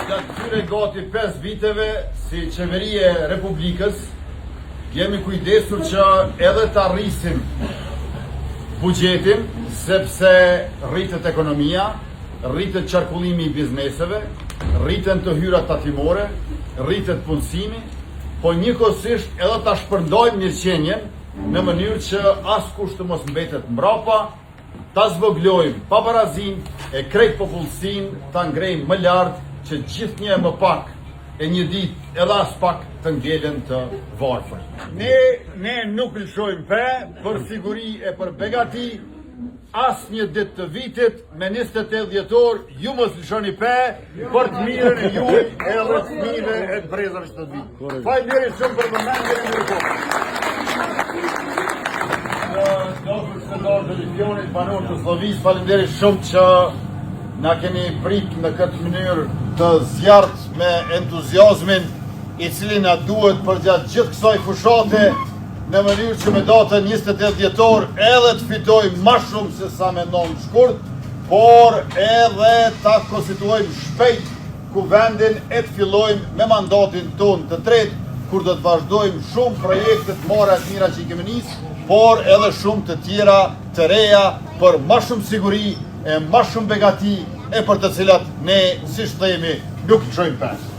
Gjatë këtyre gati 5 viteve si qeveri e Republikës, jemi kujdesur që edhe të arrisim buxhetin, sepse rritet ekonomia, rritet qarkullimi i bizneseve, rriten të hyrat tatimore, rritet punësimi, po njëkohësisht edhe ta shpërndojmë mirëqenien në mënyrë që askush të mos mbetet mbrapa, ta zvoglojmë pabarazin e krejt popullsinë ta ngrejmë më lart që gjithnjë më pak e një ditë edhe as pak të ngelen të varfër. Ne nuk lëshojmë pe për siguri e për begati, as një ditë të vitit me 28 dhjetor ju mos lëshoni pe për të mirën e juaj edhe të mirë e të brezave që të vitë. Faleminderit shumë për vëmendjen e mirëkohës. Dofër Shëndor Televizionit, banor të Slovisë, faleminderit shumë që na keni prit në këtë mënyrë të zjarrt me entuziazmin i cili na duhet për gjatë gjithë kësaj fushate, në mënyrë që me datën 28 dhjetor edhe të fitojmë më shumë se sa mendon shkurt, por edhe ta konstituojmë shpejt kuvendin e të fillojmë me mandatin ton të tretë, kur do të vazhdojmë shumë projekte të mira të mira që i kemi nisë, por edhe shumë të tjera të reja për më shumë siguri e më shumë begati e për të cilat ne, si themi, nuk lëshojmë pas.